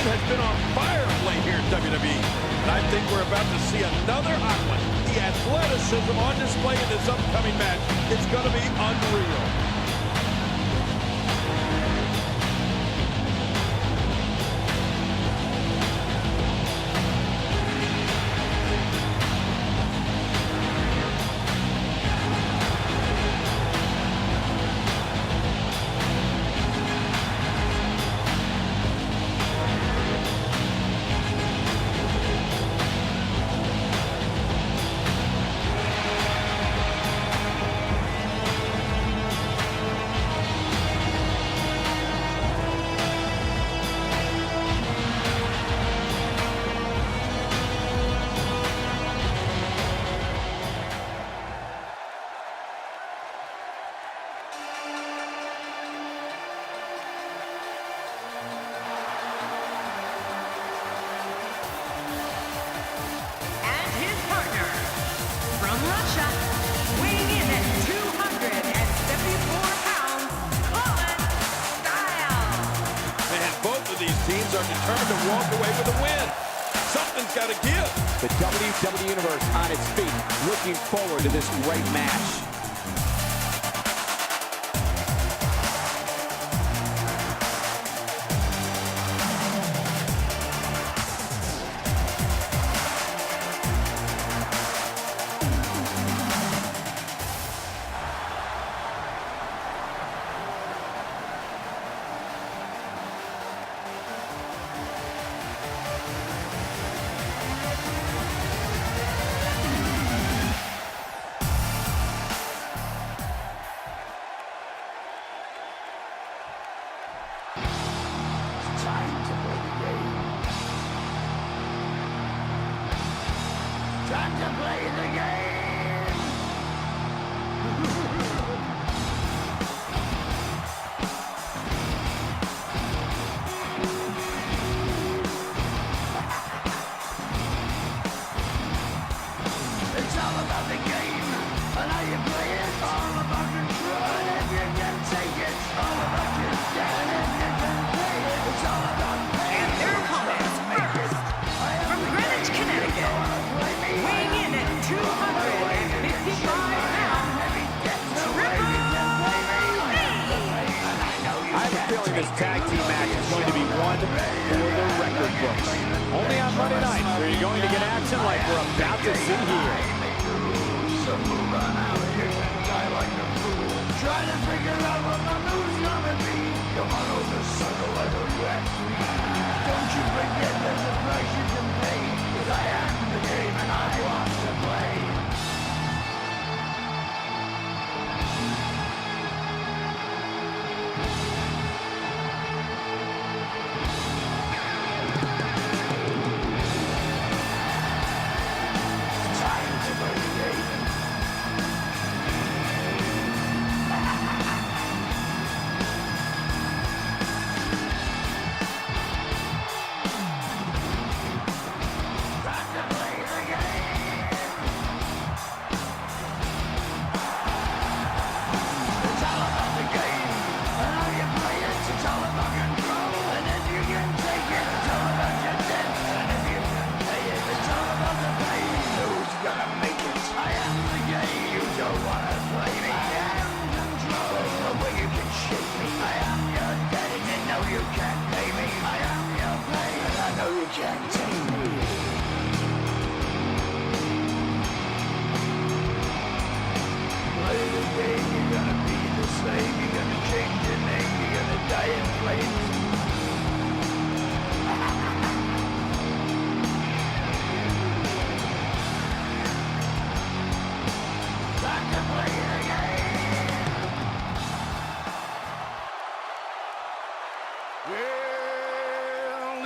Has been on fire of late here at WWE, and I think we're about to see another hot one. The athleticism on display in this upcoming match, it's going to be unreal. Teams are determined to walk away with a win. Something's got to give. The WWE Universe on its feet, looking forward to this great match. Time to play the game! It's all about the game, and how you play it. All about control, and if you can take it. All about your stand, if you can play it. It's all about pain. And their opponents first, from Greenwich, Connecticut, weighing in at 255 pounds, I have a feeling this tag team match is going to be one for the record books. Only on Monday night are you going to get action like we're about to see here. Trying to figure out what my move's gonna be. Come on over, sucker, why don't you ask me? Don't you forget there's a price you can pay. 'Cause I am the game and I want to play. Time to play the game.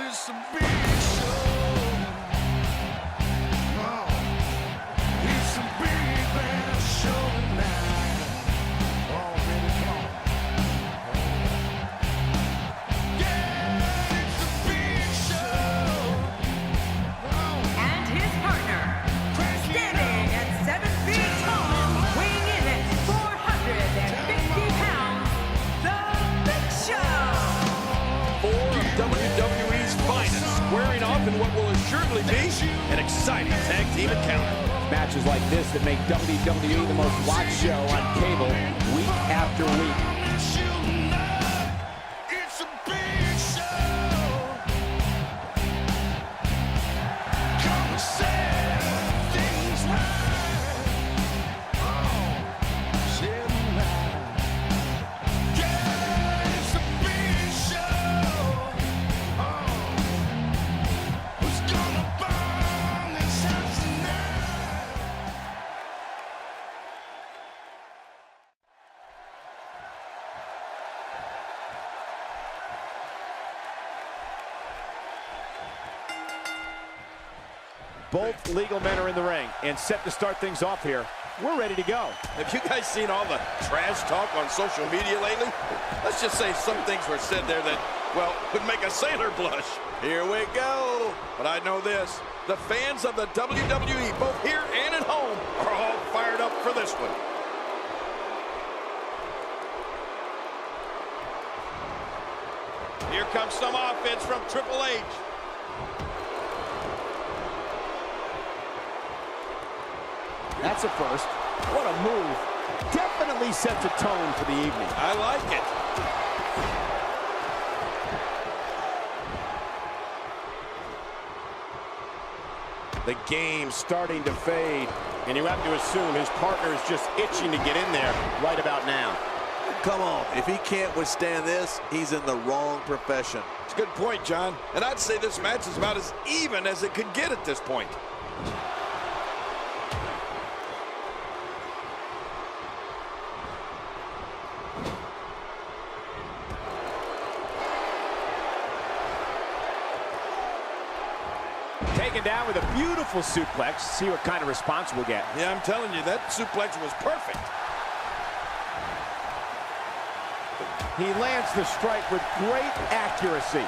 it's a big show. Oh, it's a big bad show tonight. Oh, baby, come on. Yeah, it's a big show. Oh, And his partner, standing at 7 feet tall, weighing in at 450 pounds, The Big Show. Four of WWE's finest squaring off in what will assuredly be an exciting tag team encounter. Matches like this that make WWE the most watched show on cable week after week. it's a big show. Come and set things right. Oh, set them right. Yeah, it's a big show. Oh, who's gonna burn this house tonight? Both legal men are in the ring and set to start things off here. We're ready to go. Have you guys seen all the trash talk on social media lately? Let's just say some things were said there that, well, would make a sailor blush. Here we go. But I know this. The fans of the WWE, both here and at home, are all fired up for this one. Here comes some offense from Triple H. That's a first. What a move. Definitely sets a tone for the evening. I like it. The game's starting to fade, and you have to assume his partner is just itching to get in there right about now. Come on, if he can't withstand this, he's in the wrong profession. It's a good point, John. And I'd say this match is about as even as it could get at this point. Taken down with a beautiful suplex. See what kind of response we'll get. Yeah, I'm telling you, that suplex was perfect. He lands the strike with great accuracy.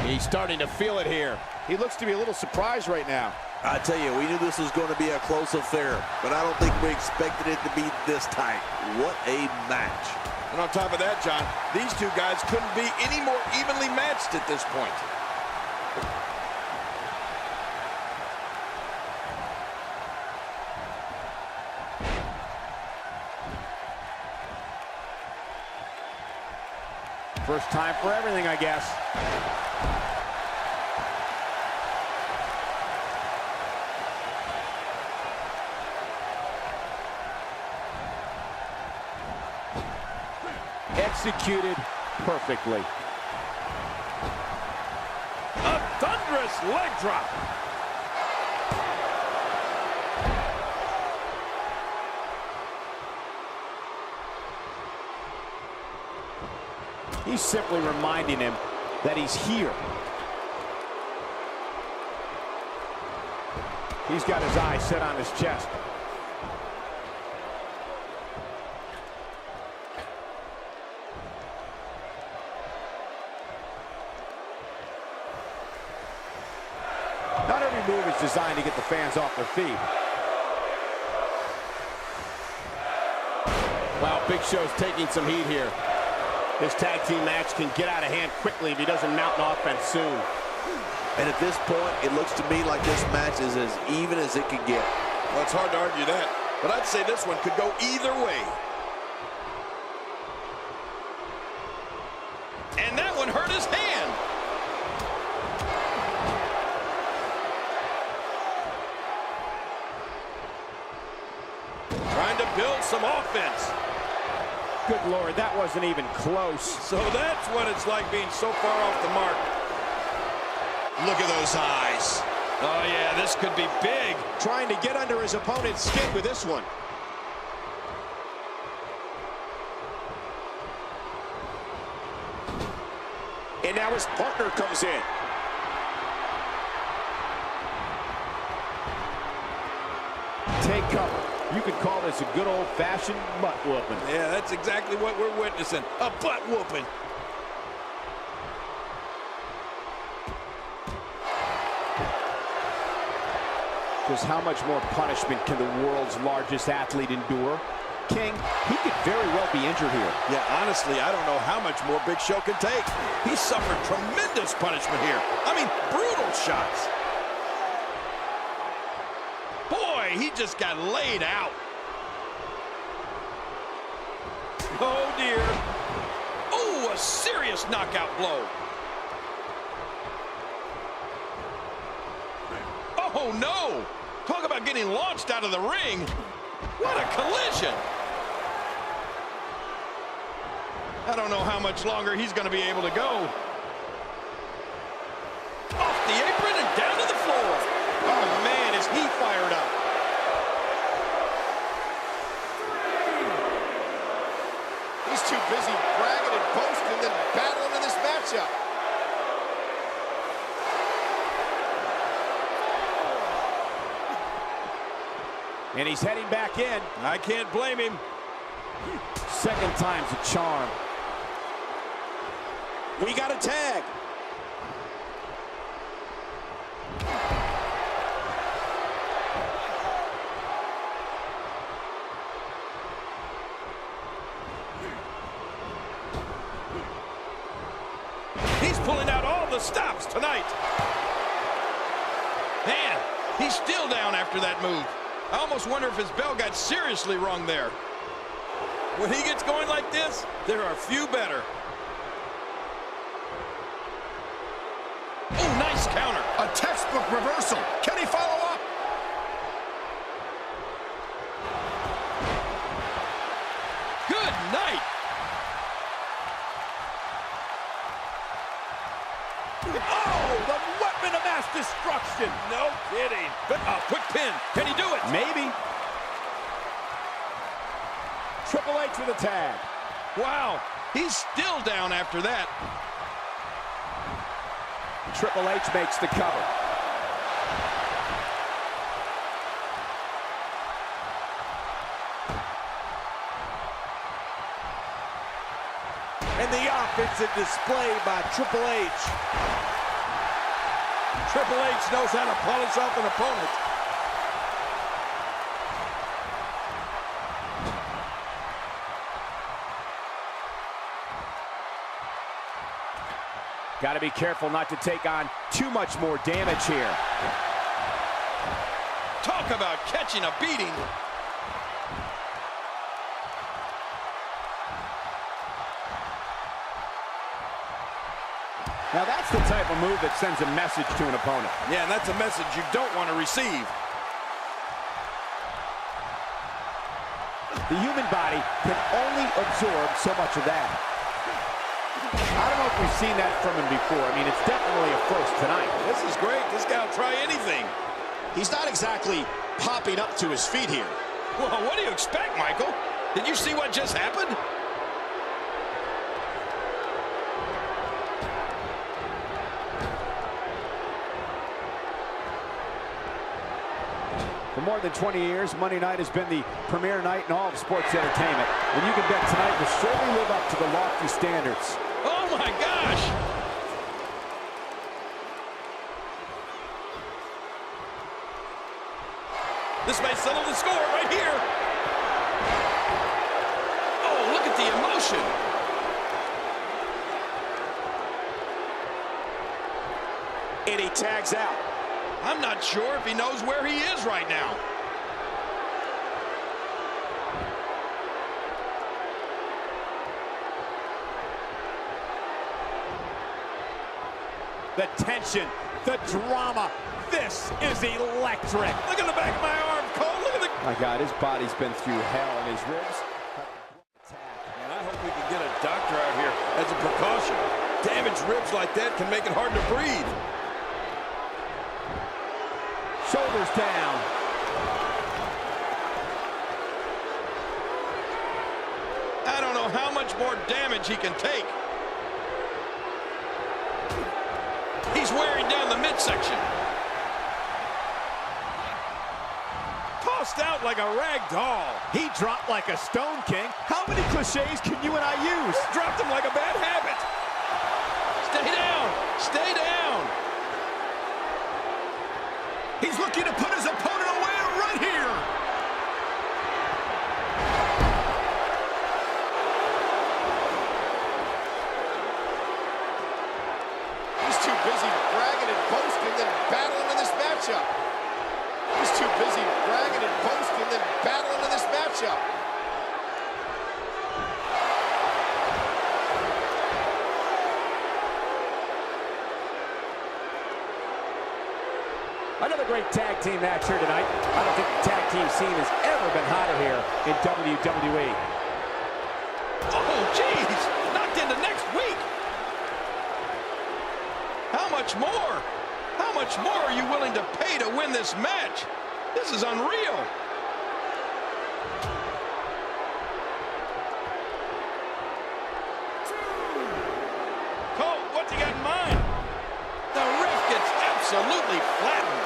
He's starting to feel it here. He looks to be a little surprised right now. I tell you, we knew this was going to be a close affair, but I don't think we expected it to be this tight. What a match. And on top of that, John, these two guys couldn't be any more evenly matched at this point. First time for everything, I guess. Executed perfectly. A thunderous leg drop. He's simply reminding him that he's here. He's got his eyes set on his chest. Not every move is designed to get the fans off their feet. Wow, Big Show's taking some heat here. This tag team match can get out of hand quickly if he doesn't mount an offense soon. And at this point, it looks to me like this match is as even as it could get. Well, it's hard to argue that, but I'd say this one could go either way. And that one hurt his hand. Trying to build some offense. Good Lord, that wasn't even close. So that's what it's like being so far off the mark. Look at those eyes. Oh, yeah, this could be big. Trying to get under his opponent's skin with this one. And now his partner comes in. Take cover. You could call this a good old-fashioned butt whooping. Yeah, that's exactly what we're witnessing. A butt whooping. Just how much more punishment can the world's largest athlete endure? King, he could very well be injured here. Yeah, honestly, I don't know how much more Big Show can take. He suffered tremendous punishment here. I mean, brutal shots. Boy, he just got laid out. Oh, dear. Oh, a serious knockout blow. Oh, no. Talk about getting launched out of the ring. What a collision. I don't know how much longer he's going to be able to go. Off the apron and down to the floor. Oh, man, is he fired up. He's too busy bragging and boasting than battling in this matchup. And he's heading back in. I can't blame him. Second time's a charm. We got a tag. He's pulling out all the stops tonight. Man, he's still down after that move. I almost wonder if his bell got seriously wrong there. When he gets going like this, there are few better. Oh, nice counter. A textbook reversal. Can he follow up? Good night. Oh, the weapon of mass destruction. No kidding. Quick pin. Can he do it? Maybe. Triple H with a tag. Wow. He's still down after that. Triple H makes the cover. And the offensive display by Triple H. Triple H knows how to polish off an opponent. Got to be careful not to take on too much more damage here. Talk about catching a beating. Now that's the type of move that sends a message to an opponent. Yeah, and that's a message you don't want to receive. The human body can only absorb so much of that. I don't know if we've seen that from him before. I mean, it's definitely a first tonight. This is great. This guy will try anything. He's not exactly popping up to his feet here. Well, what do you expect, Michael? Did you see what just happened? For more than 20 years, Monday night has been the premier night in all of sports entertainment. And you can bet tonight will surely live up to the lofty standards. Oh, my gosh. This may settle the score right here. Oh, look at the emotion. And he tags out. I'm not sure if he knows where he is right now. The tension, the drama. This is electric. Look at the back of my arm, Cole. Look at the... My God, his body's been through hell, and his ribs. And I hope we can get a doctor out here as a precaution. Damaged ribs like that can make it hard to breathe. Shoulders down. I don't know how much more damage he can take. down the midsection. Tossed out like a rag doll. He dropped like a stone, King. How many cliches can you and I use? Dropped him like a bad habit. Stay down. Stay down. He's looking to put his opponent away right here. He's too busy bragging and boasting than battling in this matchup. He's too busy bragging and boasting than battling in this matchup. Another great tag team match here tonight. I don't think the tag team scene has ever been hotter here in WWE. Oh, jeez. Knocked into next week. How much more? How much more are you willing to pay to win this match? This is unreal. Cole, what's he got in mind? The ref gets absolutely flattened.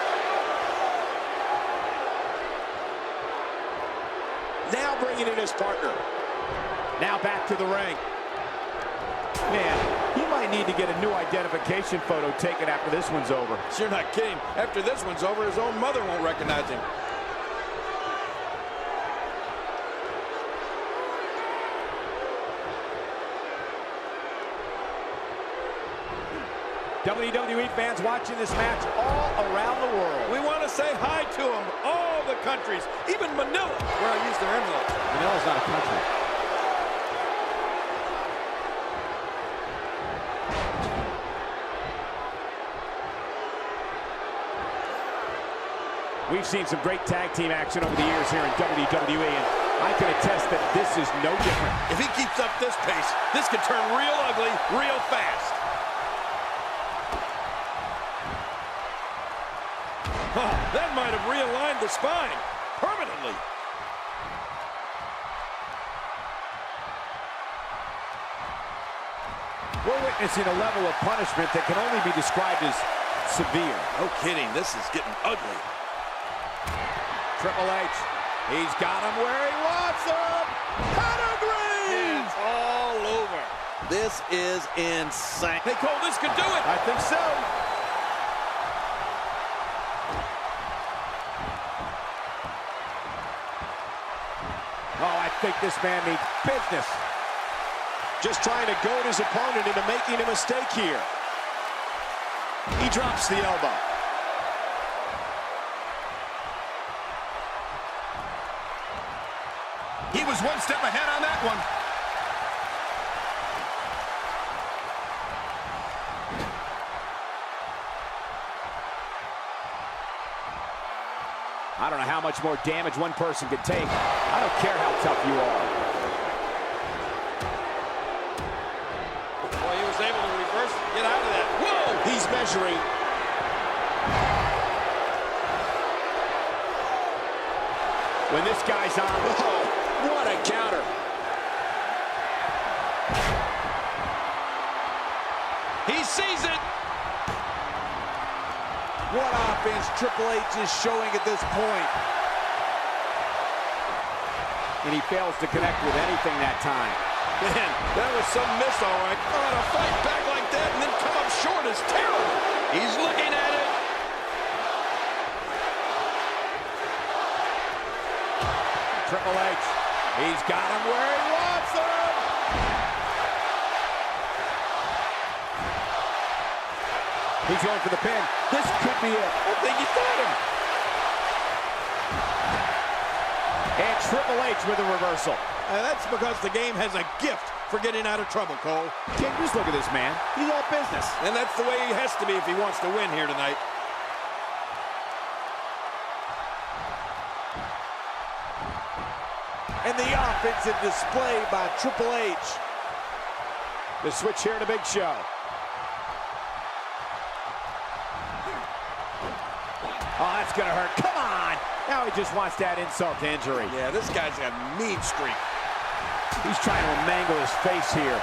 Now bringing in his partner. Now back to the ring. Man, he might need to get a new identification photo taken after this one's over. You're not kidding. After this one's over, his own mother won't recognize him. WWE fans watching this match all around the world. We want to say hi to them, all the countries, even Manila, where I use their envelopes. Manila's not a country. We've seen some great tag team action over the years here in WWE, and I can attest that this is no different. If he keeps up this pace, this could turn real ugly real fast. Oh, that might have realigned the spine permanently. We're witnessing a level of punishment that can only be described as severe. No kidding, this is getting ugly. Triple H, he's got him where he wants him. Pedigree! It's all over. This is insane. Hey, Cole, this could do it. I think so. Oh, I think this man means business. Just trying to goad his opponent into making a mistake here. He drops the elbow. He was one step ahead on that one. I don't know how much more damage one person could take. I don't care how tough you are. Boy, he was able to reverse and get out of that. Whoa! He's measuring. When this guy's on, Oh, what a counter. He sees it. What offense Triple H is showing at this point. and he fails to connect with anything that time. Man, that was some miss, all right. Oh, to fight back like that and then come up short is terrible. He's looking at it. Triple H, he's got him where he wants him. He's going for the pin. This could be it. I think he got him. And Triple H with a reversal. That's because the game has a gift for getting out of trouble, Cole. King, just look at this man. He's all business. And that's the way he has to be if he wants to win here tonight. And the offensive display by Triple H. The switch here to Big Show. Oh, that's gonna hurt. Come on! Now he just wants that insult to injury. Yeah, this guy's got a mean streak. He's trying to mangle his face here.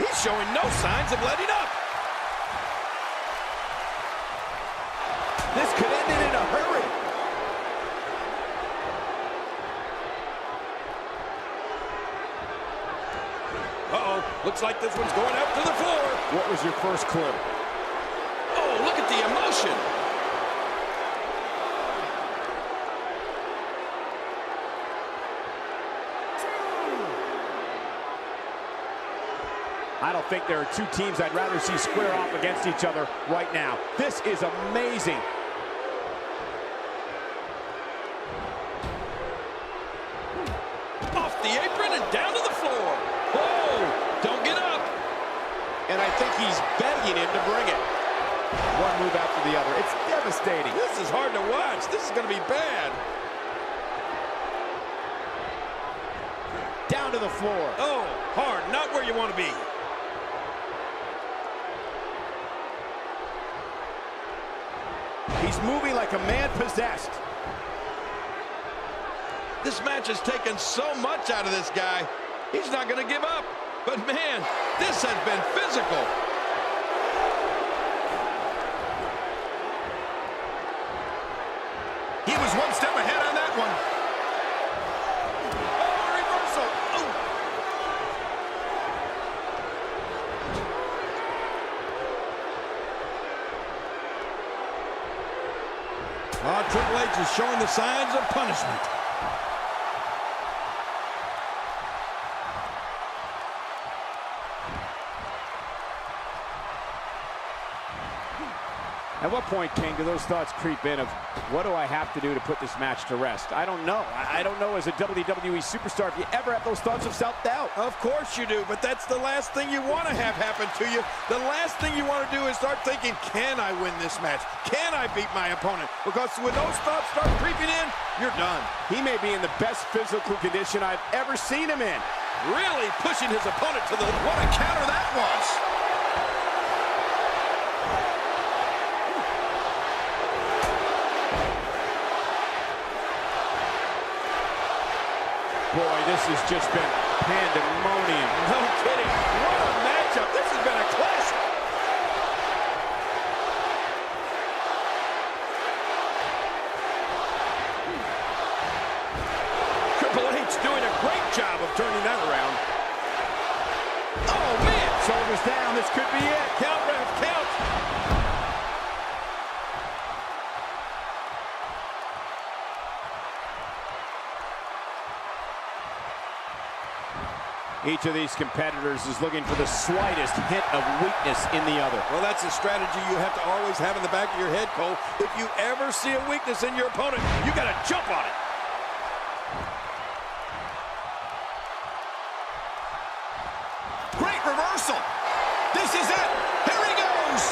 He's showing no signs of letting up. This could end it in a hurry. Uh-oh, looks like this one's going out to the floor. What was your first clue? Oh, look at the emotion. I don't think there are two teams I'd rather see square off against each other right now. This is amazing. Off the apron and down to the floor. Whoa, don't get up. And I think he's begging him to bring it. One move after the other. It's devastating. This is hard to watch. This is going to be bad. Down to the floor. Oh, hard, not where you want to be. He's moving like a man possessed. This match has taken so much out of this guy. He's not going to give up. But man, this has been physical. He was one step ahead on that one. Oh, reversal. Oh, Triple H is showing the signs of punishment. At what point, King, do those thoughts creep in of what do I have to do to put this match to rest? I don't know. I don't know as a WWE superstar if you ever have those thoughts of self-doubt. Of course you do, but that's the last thing you want to have happen to you. The last thing you want to do is start thinking, can I win this match? Can I beat my opponent? Because when those thoughts start creeping in, you're done. He may be in the best physical condition I've ever seen him in. Really pushing his opponent to the... What a counter that was. Boy, this has just been pandemonium. No kidding. What a matchup. This has been a classic. Triple H doing a great job of turning that around. Oh, man. Shoulders down. This could be it. Count, ref, count. Each of these competitors is looking for the slightest hint of weakness in the other. Well, that's a strategy you have to always have in the back of your head, Cole. If you ever see a weakness in your opponent, you got to jump on it. Great reversal. This is it. Here he goes.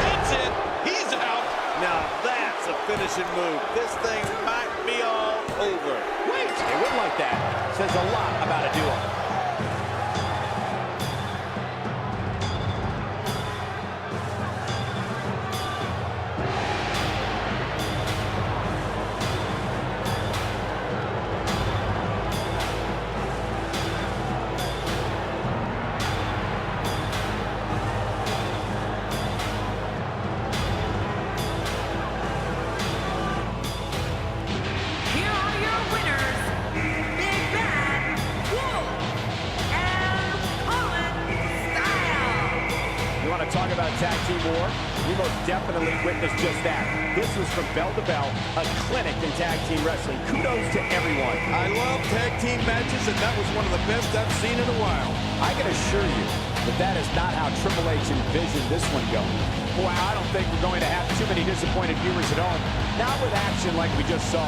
That's it. He's out. Now that's a finishing move. This thing might be all over. Wait, they wouldn't like that. Says a lot about a duo. Here are your winners, Big Bad Wolf and Koljan Style. You want to talk about tag team war? We most definitely witnessed just that. This was from bell to bell, a clinic in tag team wrestling. Kudos to everyone. I love tag team matches, and that was one of the best I've seen in a while. I can assure you that that is not how Triple H envisioned this one going. Boy, I don't think we're going to have too many disappointed viewers at home. Not with action like we just saw.